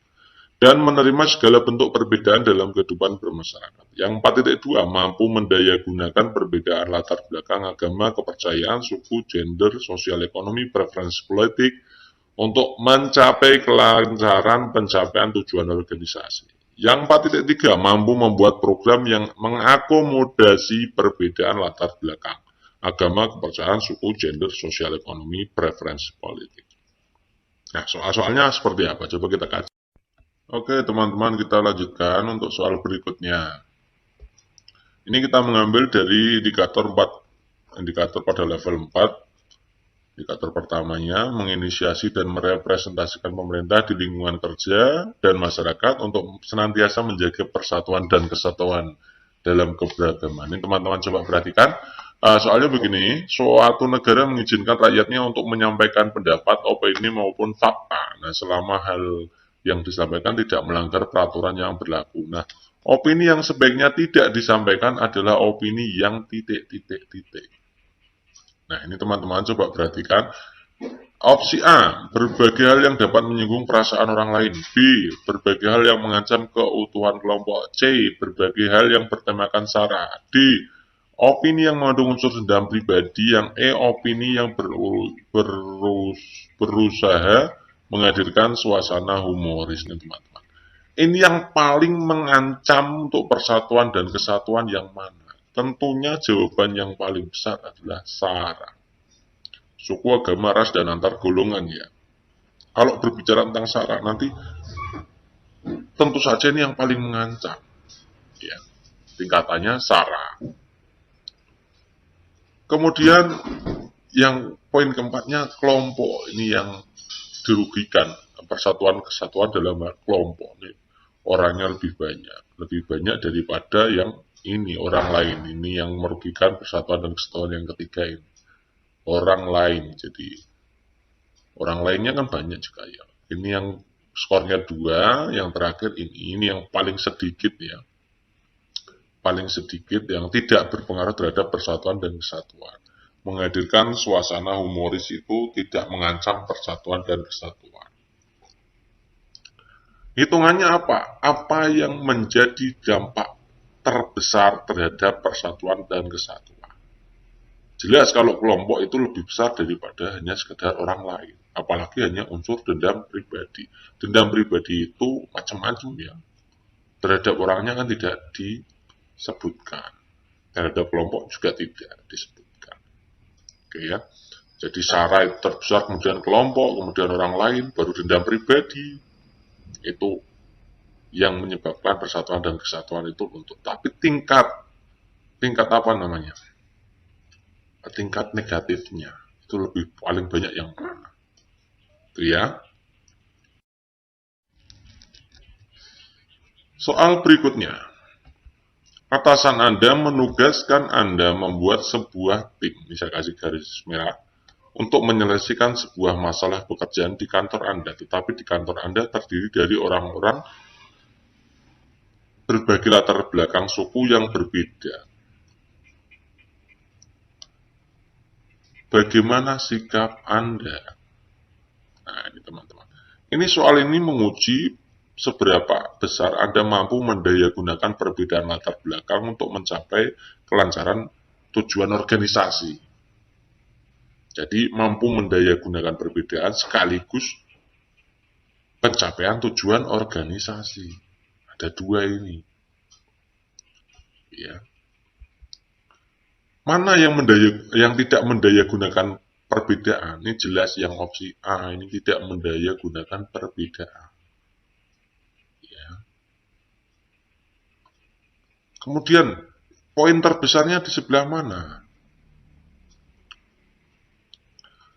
dan menerima segala bentuk perbedaan dalam kehidupan bermasyarakat. Yang 4.2, mampu mendayagunakan perbedaan latar belakang agama, kepercayaan, suku, gender, sosial ekonomi, preferensi politik untuk mencapai kelancaran pencapaian tujuan organisasi. Yang 4.3, mampu membuat program yang mengakomodasi perbedaan latar belakang agama, kepercayaan, suku, gender, sosial ekonomi, preferensi politik. Nah, soal-soalnya seperti apa? Coba kita kaji. Oke, teman-teman, kita lanjutkan untuk soal berikutnya. Ini kita mengambil dari indikator 4. Indikator pada level 4. Indikator pertamanya, menginisiasi dan merepresentasikan pemerintah di lingkungan kerja dan masyarakat untuk senantiasa menjaga persatuan dan kesatuan dalam keberagaman. Ini teman-teman coba perhatikan. Soalnya begini, suatu negara mengizinkan rakyatnya untuk menyampaikan pendapat, opini maupun fakta. Nah, selama hal yang disampaikan tidak melanggar peraturan yang berlaku. Nah, opini yang sebaiknya tidak disampaikan adalah opini yang titik. Nah, ini teman-teman coba perhatikan. Opsi A, berbagai hal yang dapat menyinggung perasaan orang lain. B, berbagai hal yang mengancam keutuhan kelompok. C, berbagai hal yang bertemakan sara. D, opini yang mengandung unsur dendam pribadi. Yang E, opini yang berusaha menghadirkan suasana humoris, nih teman-teman. Ini yang paling mengancam untuk persatuan dan kesatuan yang mana? Tentunya jawaban yang paling besar adalah sara. Suku, agama, ras, dan antar golongan ya. Kalau berbicara tentang sara, nanti tentu saja ini yang paling mengancam. Ya, tingkatannya sara. Kemudian yang poin keempatnya kelompok. Ini yang dirugikan. Persatuan kesatuan dalam kelompok. Nih, orangnya lebih banyak daripada yang ini orang lain. Ini yang merugikan persatuan dan kesatuan yang ketiga ini. Orang lain, jadi orang lainnya kan banyak juga ya. Ini yang skornya 2, yang terakhir ini yang paling sedikit ya. Paling sedikit yang tidak berpengaruh terhadap persatuan dan kesatuan. Menghadirkan suasana humoris itu tidak mengancam persatuan dan kesatuan. Hitungannya apa? Apa yang menjadi dampak terbesar terhadap persatuan dan kesatuan? Jelas kalau kelompok itu lebih besar daripada hanya sekedar orang lain. Apalagi hanya unsur dendam pribadi. Dendam pribadi itu macam-macam ya. Terhadap orangnya kan tidak disebutkan. Terhadap kelompok juga tidak disebutkan. Oke ya. Jadi sara itu terbesar, kemudian kelompok, kemudian orang lain, baru dendam pribadi. Itu yang menyebabkan persatuan dan kesatuan itu runtuh. Tapi tingkat apa namanya? Tingkat negatifnya itu lebih paling banyak yang mana? Itu ya. Soal berikutnya. Atasan Anda menugaskan Anda membuat sebuah tim, bisa kasih garis merah, untuk menyelesaikan sebuah masalah pekerjaan di kantor Anda. Tetapi di kantor Anda terdiri dari orang-orang berbagai latar belakang suku yang berbeda. Bagaimana sikap Anda? Nah, ini teman-teman. Ini soal ini menguji seberapa besar Anda mampu mendayagunakan perbedaan latar belakang untuk mencapai kelancaran tujuan organisasi. Jadi mampu mendayagunakan perbedaan sekaligus pencapaian tujuan organisasi. Ada dua ini. Ya. Mana yang tidak mendayagunakan perbedaan? Ini jelas yang opsi A, ini tidak mendayagunakan perbedaan. Ya. Kemudian poin terbesarnya di sebelah mana?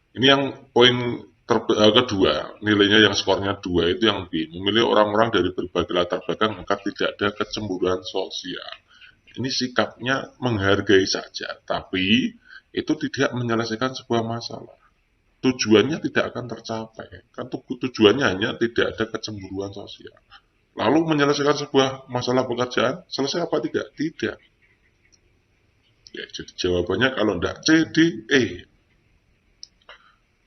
Ini yang poin kedua, nilainya yang skornya 2 itu yang B. Memilih orang-orang dari berbagai latar belakang maka tidak ada kecemburuan sosial. Ini sikapnya menghargai saja, tapi itu tidak menyelesaikan sebuah masalah. Tujuannya tidak akan tercapai. Kan tujuannya hanya tidak ada kecemburuan sosial. Lalu menyelesaikan sebuah masalah pekerjaan, selesai apa tidak? Tidak. Ya, jadi jawabannya kalau tidak C, D, E.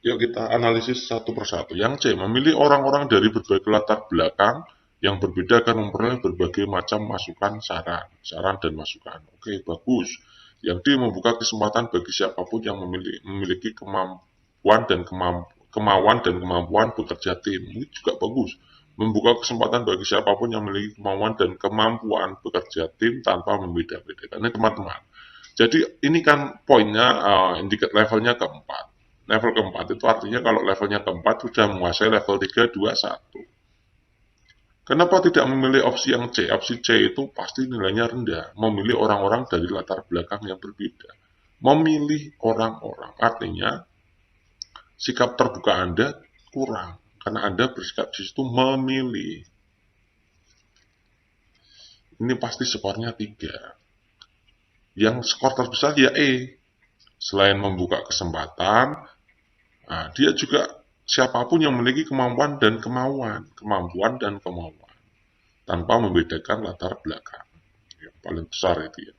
Yuk kita analisis satu persatu. Yang C, memilih orang-orang dari berbagai latar belakang yang berbeda akan memperoleh berbagai macam masukan, saran dan masukan. Oke, bagus. Yang D, membuka kesempatan bagi siapapun yang memiliki kemampuan dan kemampuan bekerja tim. Ini juga bagus. Membuka kesempatan bagi siapapun yang memiliki kemauan dan kemampuan bekerja tim tanpa membeda-bedakan. Ini teman-teman. Jadi ini kan poinnya, indikator levelnya keempat. Level keempat itu artinya kalau levelnya keempat sudah menguasai level 3, 2, 1. Kenapa tidak memilih opsi yang C? Opsi C itu pasti nilainya rendah. Memilih orang-orang dari latar belakang yang berbeda. Memilih orang-orang artinya sikap terbuka Anda kurang. Karena Anda bersikap di situ memilih. Ini pasti skornya 3. Yang skor terbesar ya E. Selain membuka kesempatan, nah, dia juga siapapun yang memiliki kemampuan dan kemauan, tanpa membedakan latar belakang. Yang paling besar itu ya.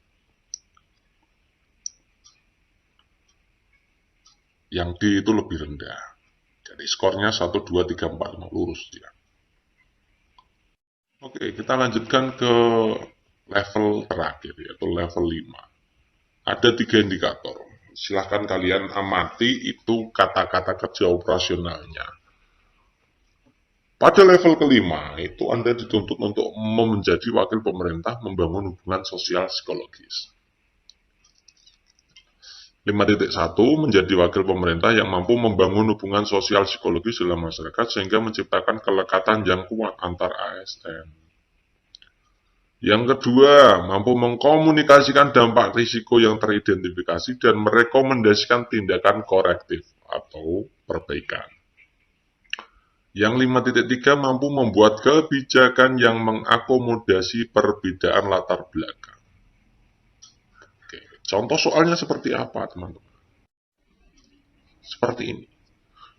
Yang D itu lebih rendah. Jadi skornya 1, 2, 3, 4, 5 lurus ya. Oke, kita lanjutkan ke level terakhir yaitu level 5. Ada 3 indikator. Silahkan kalian amati itu kata-kata kerja operasionalnya. Pada level kelima, itu Anda dituntut untuk menjadi wakil pemerintah membangun hubungan sosial psikologis. 5.1 menjadi wakil pemerintah yang mampu membangun hubungan sosial psikologis dalam masyarakat sehingga menciptakan kelekatan yang kuat antar ASN. Yang kedua, mampu mengkomunikasikan dampak risiko yang teridentifikasi dan merekomendasikan tindakan korektif atau perbaikan. Yang 5.3 mampu membuat kebijakan yang mengakomodasi perbedaan latar belakang. Oke, contoh soalnya seperti apa, teman-teman? Seperti ini.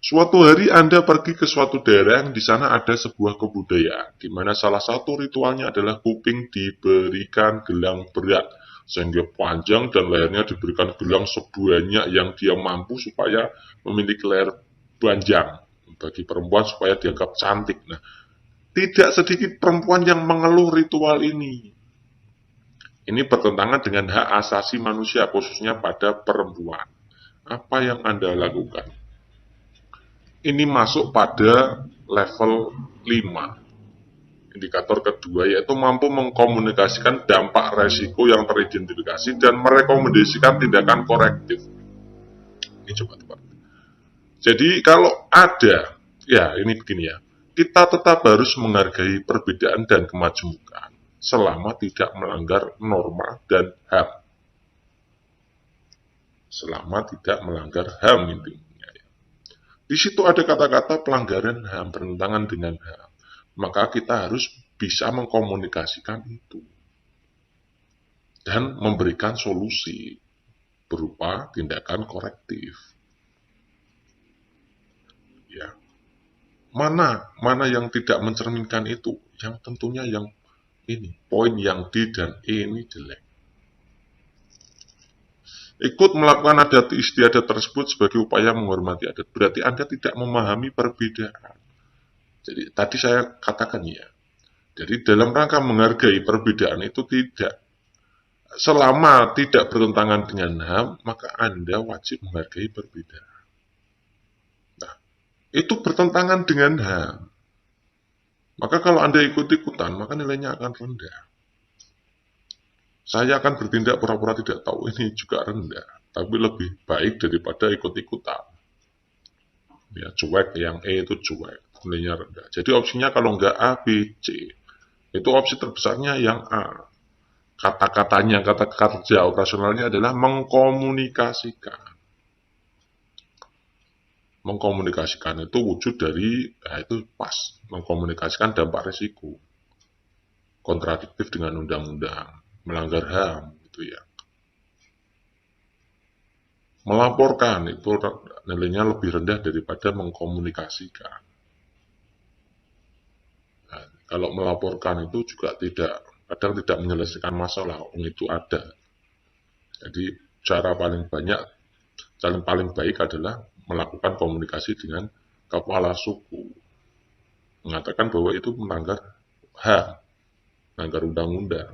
Suatu hari Anda pergi ke suatu daerah yang di sana ada sebuah kebudayaan, di mana salah satu ritualnya adalah kuping diberikan gelang berat, sehingga panjang dan lehernya diberikan gelang sebanyak yang dia mampu supaya memiliki leher panjang. Bagi perempuan supaya dianggap cantik. Nah, tidak sedikit perempuan yang mengeluh ritual ini. Ini bertentangan dengan hak asasi manusia, khususnya pada perempuan. Apa yang Anda lakukan? Ini masuk pada level 5. Indikator kedua yaitu mampu mengkomunikasikan dampak resiko yang teridentifikasi dan merekomendasikan tindakan korektif. Ini coba teman. Jadi kalau ada, ya ini begini ya, kita tetap harus menghargai perbedaan dan kemajemukan selama tidak melanggar norma dan HAM. Selama tidak melanggar HAM intinya. Di situ ada kata-kata pelanggaran HAM, bertentangan dengan HAM. Maka kita harus bisa mengkomunikasikan itu. Dan memberikan solusi berupa tindakan korektif. Ya. Mana yang tidak mencerminkan itu? Yang tentunya yang ini, poin yang D dan E ini jelek. Ikut melakukan adat istiadat tersebut sebagai upaya menghormati adat. Berarti Anda tidak memahami perbedaan. Jadi tadi saya katakan ya, Jadi dalam rangka menghargai perbedaan itu selama tidak bertentangan dengan HAM, maka Anda wajib menghargai perbedaan. Nah, itu bertentangan dengan HAM. Maka kalau Anda ikut-ikutan, maka nilainya akan rendah. Saya akan bertindak pura-pura tidak tahu, ini juga rendah. Tapi lebih baik daripada ikut-ikutan. Ya, cuek, yang E itu cuek, nilainya rendah. Jadi opsinya kalau nggak A, B, C. Itu opsi terbesarnya yang A. Kata-katanya, kata kerja operasionalnya adalah mengkomunikasikan. Mengkomunikasikan itu wujud dari, itu pas, mengkomunikasikan dampak risiko. Kontradiktif dengan undang-undang, melanggar HAM, gitu ya. Melaporkan itu nilainya lebih rendah daripada mengkomunikasikan. Nah, kalau melaporkan itu juga kadang tidak menyelesaikan masalah, itu ada. Jadi cara paling baik adalah melakukan komunikasi dengan kepala suku, mengatakan bahwa itu melanggar HAM, melanggar undang-undang.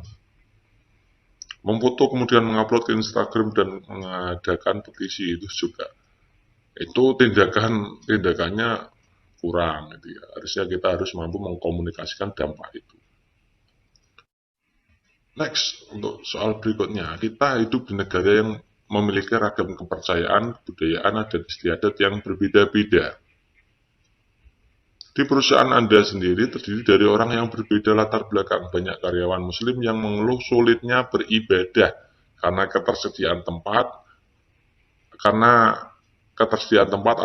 Memfoto kemudian mengupload ke Instagram dan mengadakan petisi itu juga, itu tindakannya kurang, gitu ya. Harusnya kita harus mampu mengkomunikasikan dampak itu. Next, untuk soal berikutnya, kita hidup di negara yang memiliki ragam kepercayaan, kebudayaan, adat istiadat yang berbeda-beda. Di perusahaan Anda sendiri terdiri dari orang yang berbeda latar belakang. Banyak karyawan muslim yang mengeluh sulitnya beribadah karena ketersediaan tempat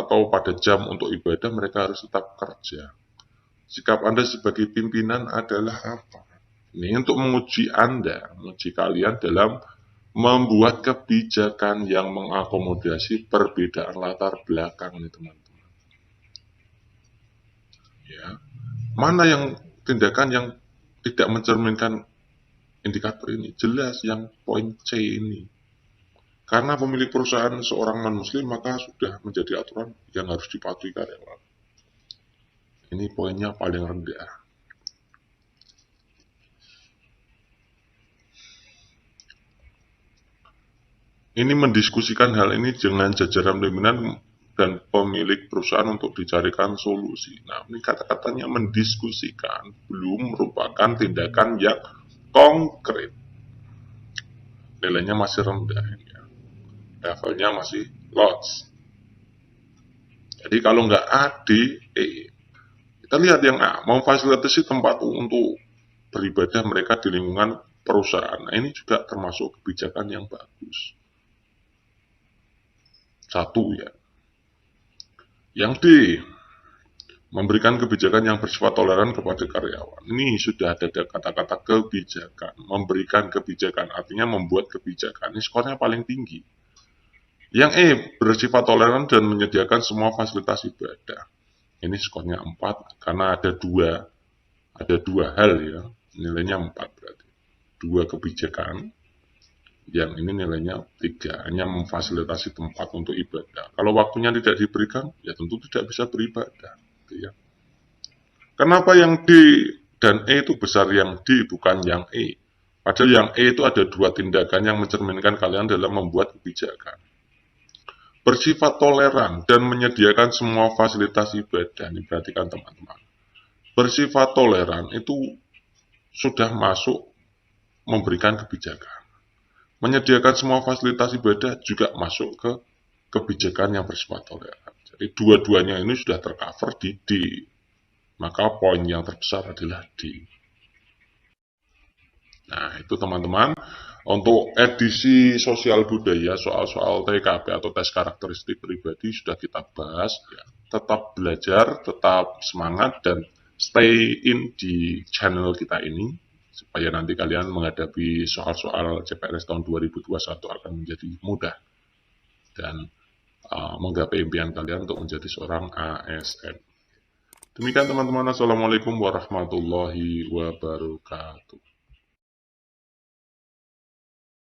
atau pada jam untuk ibadah mereka harus tetap kerja. Sikap Anda sebagai pimpinan adalah apa? Ini untuk menguji Anda, menguji kalian dalam membuat kebijakan yang mengakomodasi perbedaan latar belakang nih teman-teman. Ya. Mana yang tindakan yang tidak mencerminkan indikator ini? Jelas yang poin C ini. Karena pemilik perusahaan seorang non-muslim, maka sudah menjadi aturan yang harus dipatuhi karyawan. Ini poinnya paling rendah. Ini mendiskusikan hal ini dengan jajaran pimpinan dan pemilik perusahaan untuk dicarikan solusi. Nah, ini kata-katanya mendiskusikan, belum merupakan tindakan yang konkret. Nilainya masih rendah, ya. Levelnya masih lots. Jadi kalau nggak A, D, E. Kita lihat yang A, memfasilitasi tempat untuk beribadah mereka di lingkungan perusahaan. Nah, ini juga termasuk kebijakan yang bagus. Satu ya. Yang D, memberikan kebijakan yang bersifat toleran kepada karyawan. Ini sudah ada kata-kata kebijakan. Memberikan kebijakan artinya membuat kebijakan. Ini skornya paling tinggi. Yang E, bersifat toleran dan menyediakan semua fasilitas ibadah. Ini skornya 4 karena ada dua hal ya. Nilainya 4 berarti. Dua kebijakan. Yang ini nilainya 3, hanya memfasilitasi tempat untuk ibadah. Kalau waktunya tidak diberikan, ya tentu tidak bisa beribadah. Gitu ya. Kenapa yang D dan E itu besar yang D, bukan yang E? Padahal yang E itu ada dua tindakan yang mencerminkan kalian dalam membuat kebijakan. Bersifat toleran dan menyediakan semua fasilitas ibadah. Ini perhatikan teman-teman. Bersifat toleran itu sudah masuk memberikan kebijakan. Menyediakan semua fasilitas ibadah juga masuk ke kebijakan yang bersifat toleran. Jadi dua-duanya ini sudah tercover di D. Maka poin yang terbesar adalah D. Nah, itu teman-teman. Untuk edisi sosial budaya, soal-soal TKP atau tes karakteristik pribadi sudah kita bahas. Ya. Tetap belajar, tetap semangat, dan stay in di channel kita ini. Supaya nanti kalian menghadapi soal-soal CPNS tahun 2021 akan menjadi mudah. Dan menggapai impian kalian untuk menjadi seorang ASN. Demikian teman-teman, Assalamualaikum warahmatullahi wabarakatuh.